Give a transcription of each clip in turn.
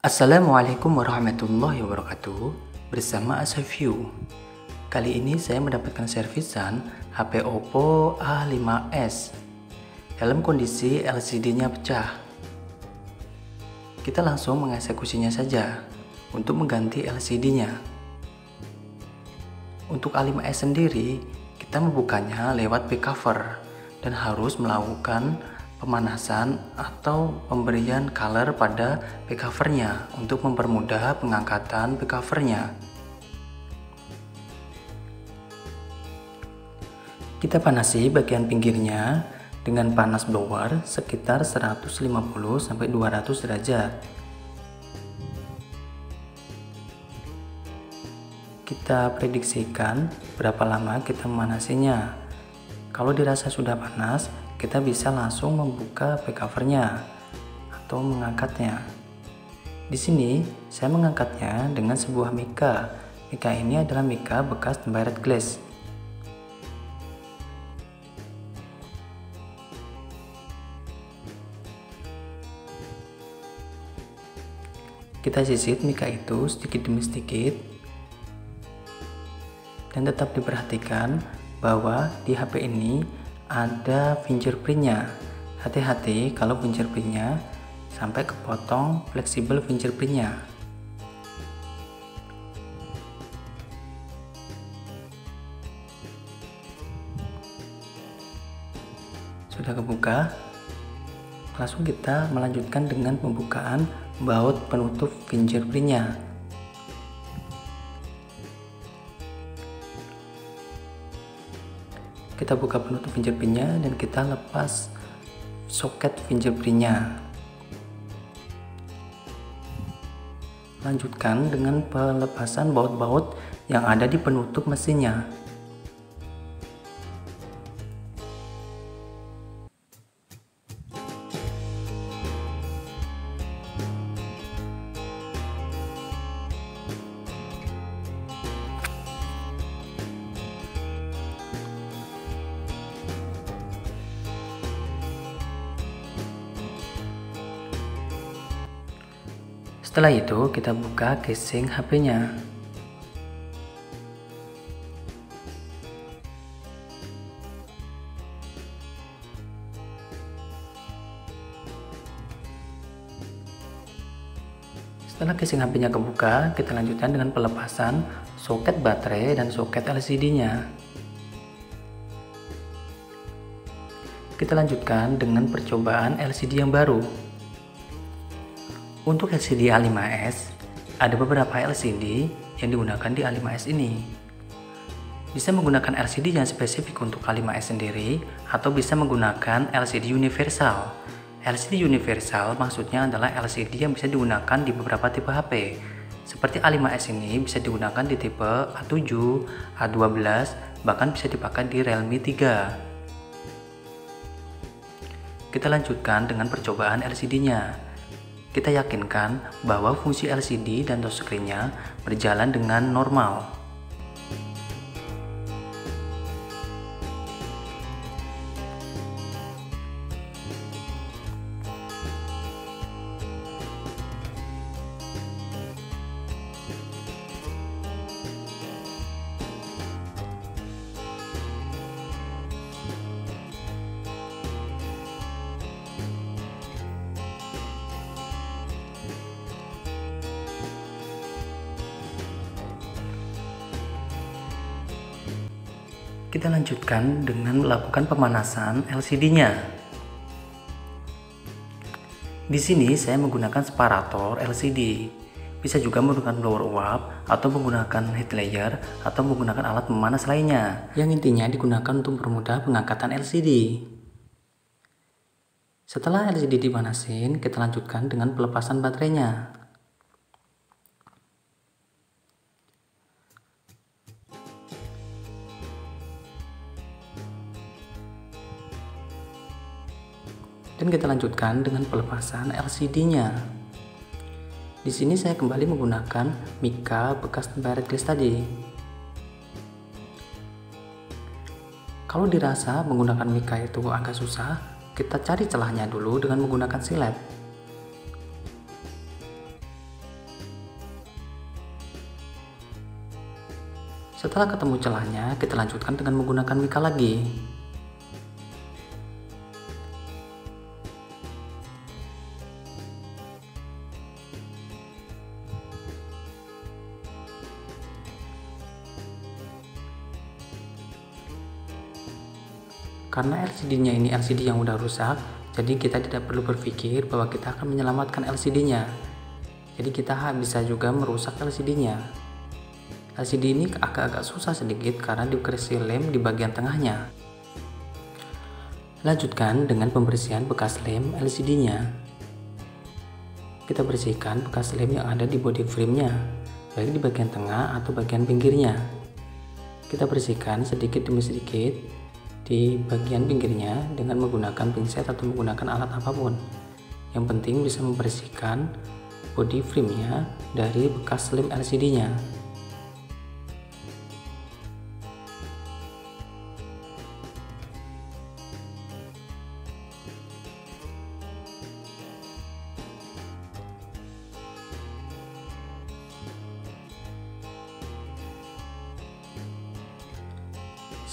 Assalamualaikum warahmatullahi wabarakatuh. Bersama Asaview. Kali ini saya mendapatkan servisan HP Oppo A5s dalam kondisi LCD-nya pecah. Kita langsung mengeksekusinya saja untuk mengganti LCD-nya. Untuk A5s sendiri, kita membukanya lewat back cover dan harus melakukan pemanasan atau pemberian color pada back covernya untuk mempermudah pengangkatan back covernya. Kita panasi bagian pinggirnya dengan panas blower sekitar 150-200 derajat. Kita prediksikan berapa lama kita memanasinya. Kalau dirasa sudah panas, kita bisa langsung membuka back covernya atau mengangkatnya. Di sini saya mengangkatnya dengan sebuah mika. Mika ini adalah mika bekas tempered glass. Kita sisit mika itu sedikit demi sedikit dan tetap diperhatikan bahwa di HP ini ada fingerprintnya. Hati-hati kalau fingerprintnya sampai kepotong fleksibel fingerprintnya. Sudah kebuka, langsung kita melanjutkan dengan pembukaan baut penutup fingerprintnya. Kita buka penutup fingerprintnya dan kita lepas soket fingerprintnya. Lanjutkan dengan pelepasan baut-baut yang ada di penutup mesinnya. Setelah itu kita buka casing HP-nya. Setelah casing HP-nya kebuka, kita lanjutkan dengan pelepasan soket baterai dan soket LCD-nya. Kita lanjutkan dengan percobaan LCD yang baru. Untuk LCD A5s, ada beberapa LCD yang digunakan di A5s ini. Bisa menggunakan LCD yang spesifik untuk A5s sendiri, atau bisa menggunakan LCD universal. LCD universal maksudnya adalah LCD yang bisa digunakan di beberapa tipe HP. Seperti A5s ini bisa digunakan di tipe A7, A12, bahkan bisa dipakai di Realme 3. Kita lanjutkan dengan percobaan LCD-nya. Kita yakinkan bahwa fungsi LCD dan touchscreen-nya berjalan dengan normal. Kita lanjutkan dengan melakukan pemanasan LCD-nya. Di sini saya menggunakan separator LCD. Bisa juga menggunakan blower uap atau menggunakan heat layer atau menggunakan alat pemanas lainnya yang intinya digunakan untuk mempermudah pengangkatan LCD. Setelah LCD dipanasin, kita lanjutkan dengan pelepasan baterainya. Dan kita lanjutkan dengan pelepasan LCD-nya. Di sini saya kembali menggunakan mika bekas tempered glass tadi. Kalau dirasa menggunakan mika itu agak susah, kita cari celahnya dulu dengan menggunakan silet. Setelah ketemu celahnya, kita lanjutkan dengan menggunakan mika lagi. Karena LCD-nya ini LCD yang udah rusak, jadi kita tidak perlu berpikir bahwa kita akan menyelamatkan LCD-nya. Jadi kita bisa juga merusak LCD-nya. LCD ini agak-agak susah sedikit karena dikasih lem di bagian tengahnya. Lanjutkan dengan pembersihan bekas lem LCD-nya. Kita bersihkan bekas lem yang ada di body frame-nya, baik di bagian tengah atau bagian pinggirnya. Kita bersihkan sedikit demi sedikit di bagian pinggirnya dengan menggunakan pinset atau menggunakan alat apapun. Yang penting bisa membersihkan body frame-nya dari bekas lem LCD-nya.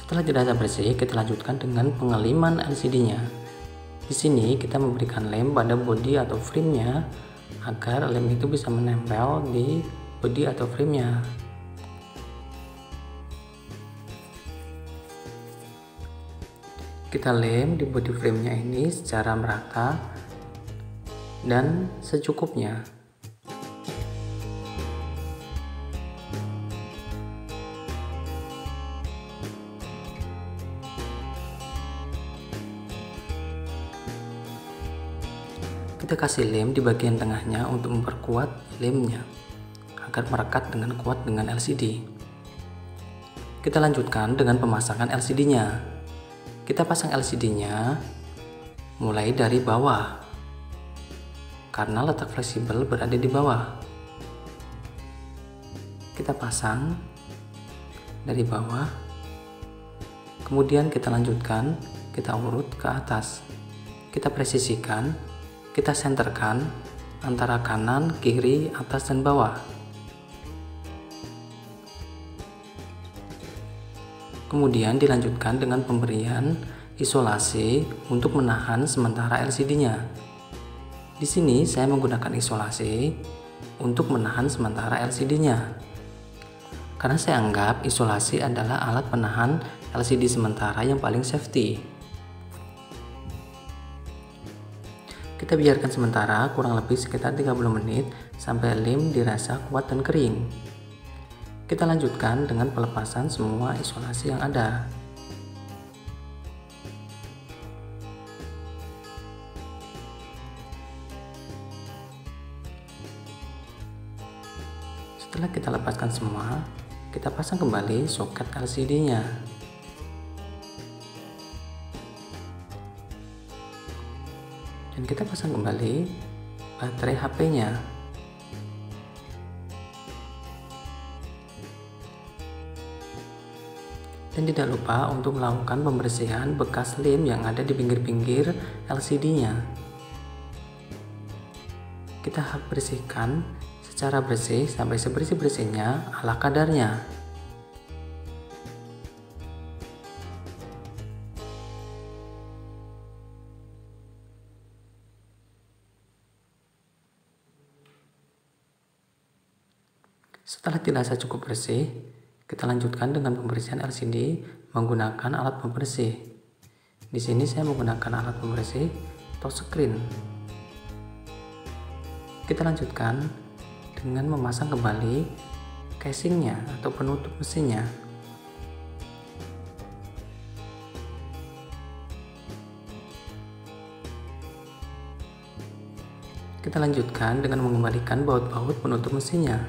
Setelah dirasa bersih, kita lanjutkan dengan pengeliman LCD-nya. Di sini kita memberikan lem pada bodi atau frame-nya agar lem itu bisa menempel di bodi atau frame-nya. Kita lem di bodi frame-nya ini secara merata dan secukupnya. Kita kasih lem di bagian tengahnya untuk memperkuat lemnya agar merekat dengan kuat dengan LCD. Kita lanjutkan dengan pemasangan LCD-nya. Kita pasang LCD-nya mulai dari bawah karena letak fleksibel berada di bawah. Kita pasang dari bawah, kemudian kita lanjutkan, kita urut ke atas. Kita presisikan, kita senterkan antara kanan, kiri, atas, dan bawah. Kemudian dilanjutkan dengan pemberian isolasi untuk menahan sementara LCD-nya. Di sini saya menggunakan isolasi untuk menahan sementara LCD-nya. Karena saya anggap isolasi adalah alat penahan LCD sementara yang paling safety. Kita biarkan sementara kurang lebih sekitar 30 menit sampai lem dirasa kuat dan kering. Kita lanjutkan dengan pelepasan semua isolasi yang ada. Setelah kita lepaskan semua, kita pasang kembali soket LCD-nya. Dan kita pasang kembali baterai HP-nya. Dan tidak lupa untuk melakukan pembersihan bekas lem yang ada di pinggir-pinggir LCD-nya. Kita bersihkan secara bersih sampai sebersih-bersihnya ala kadarnya. Setelah dirasa cukup bersih, kita lanjutkan dengan pembersihan LCD menggunakan alat pembersih. Di sini saya menggunakan alat pembersih touchscreen. Kita lanjutkan dengan memasang kembali casingnya atau penutup mesinnya. Kita lanjutkan dengan mengembalikan baut-baut penutup mesinnya.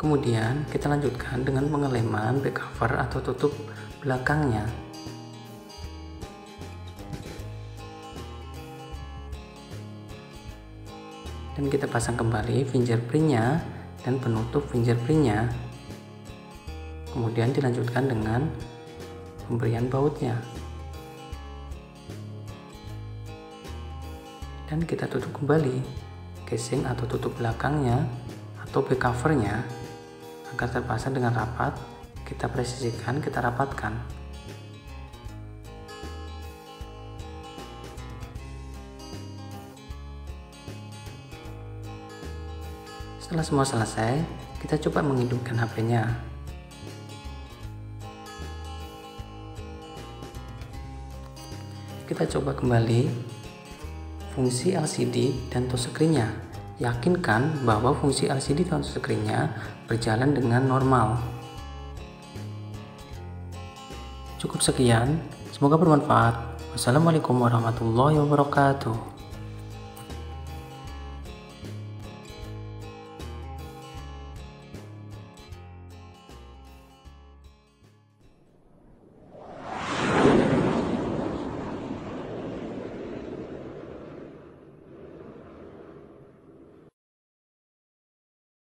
Kemudian kita lanjutkan dengan pengeleman back cover atau tutup belakangnya. Dan Dan kita pasang kembali fingerprintnya dan penutup fingerprintnya. Kemudian dilanjutkan dengan pemberian bautnya. Dan kita tutup kembali casing atau tutup belakangnya atau back covernya agar terpasang dengan rapat. Kita presisikan, kita rapatkan. Setelah semua selesai, kita coba menghidupkan HP-nya. Kita coba kembali fungsi LCD dan touchscreen-nya. Yakinkan bahwa fungsi LCD dan touchscreen-nya berjalan dengan normal. Cukup sekian, semoga bermanfaat. Wassalamualaikum warahmatullahi wabarakatuh.